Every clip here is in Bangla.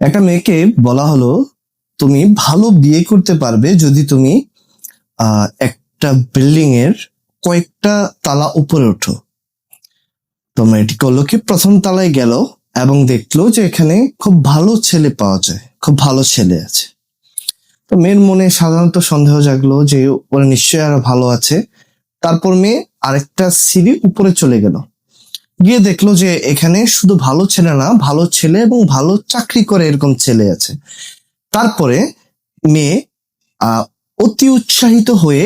একটা মেয়েকে বলা হলো তুমি ভালো বিয়ে করতে পারবে যদি তুমি একটা বিল্ডিং এর কয়েকটা তালা উপরে ওঠো। তো মেয়েটি করলো কি, প্রথম তালায় গেল এবং দেখলো যে এখানে খুব ভালো ছেলে পাওয়া যায়, খুব ভালো ছেলে আছে। তো মেয়ের মনে সাধারণত সন্দেহ জাগলো যে ওরা নিশ্চয়ই আরো ভালো আছে। তারপর মেয়ে আরেকটা সিঁড়ি উপরে চলে গেল, গিয়ে দেখলো যে এখানে শুধু ভালো ছেলে না, ভালো ছেলে এবং ভালো চাকরি করে এরকম ছেলে আছে। তারপরে মেয়ে অতি উৎসাহিত হয়ে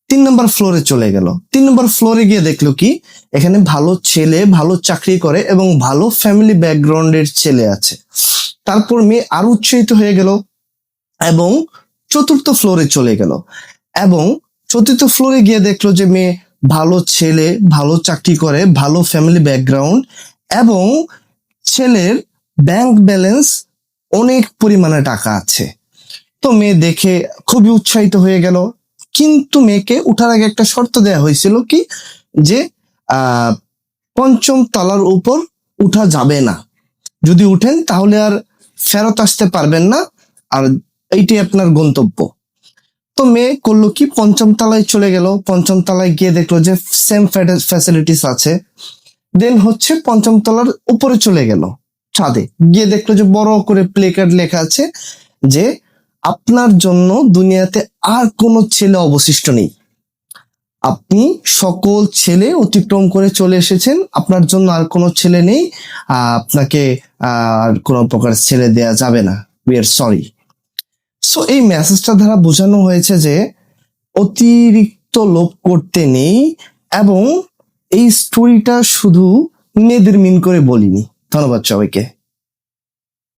3 নম্বর ফ্লোরে চলে গেল। 3 নম্বর ফ্লোরে গিয়ে দেখলো কি, এখানে ভালো ছেলে, ভালো চাকরি করে এবং ভালো ফ্যামিলি ব্যাকগ্রাউন্ডের ছেলে আছে। তারপর মেয়ে আরো উৎসাহিত হয়ে গেল এবং 4র্থ ফ্লোরে চলে গেল, এবং 4র্থ ফ্লোরে গিয়ে দেখলো যে মেয়ে ভালো ছেলে, ভালো চাকরি করে, ভালো ফ্যামিলি ব্যাকগ্রাউন্ড এবং ছেলের ব্যাংক ব্যালেন্স অনেক পরিমাণে টাকা আছে। তো মেয়ে দেখে খুবই উৎসাহিত হয়ে গেল, কিন্তু মেয়েকে উঠার আগে একটা শর্ত দেয়া হয়েছিল কি, যে 5ম তলার উপর উঠা যাবে না, যদি উঠেন তাহলে আর ফেরত আসতে পারবেন না, আর এইটাই আপনার গন্তব্য। তো মেয়ে করলো কি, 5ম তলায় চলে গেল। 5ম তলায় গিয়ে দেখলো যে সেম ফ্যাসিলিটিস আছে। দেন হচ্ছে 5ম তলার উপরে চলে গেল ছাদে, গিয়ে দেখলো যে বড় করে প্লে কার্ড লেখা আছে যে আপনার জন্য দুনিয়াতে আর কোনো ছেলে অবশিষ্ট নেই, আপনি সকল ছেলে অতিক্রম করে চলে এসেছেন, আপনার জন্য আর কোনো ছেলে নেই, আপনাকে আর কোনো প্রকার ছেলে দেয়া যাবে না, উই আর সরি। সো এই মেসেজটা দ্বারা বোঝানো হয়েছে যে অতিরিক্ত লোভ করতে নেই, এবং এই স্টোরিটা শুধু মেয়েদের মিন করে বলিনি। ধন্যবাদ সবাইকে।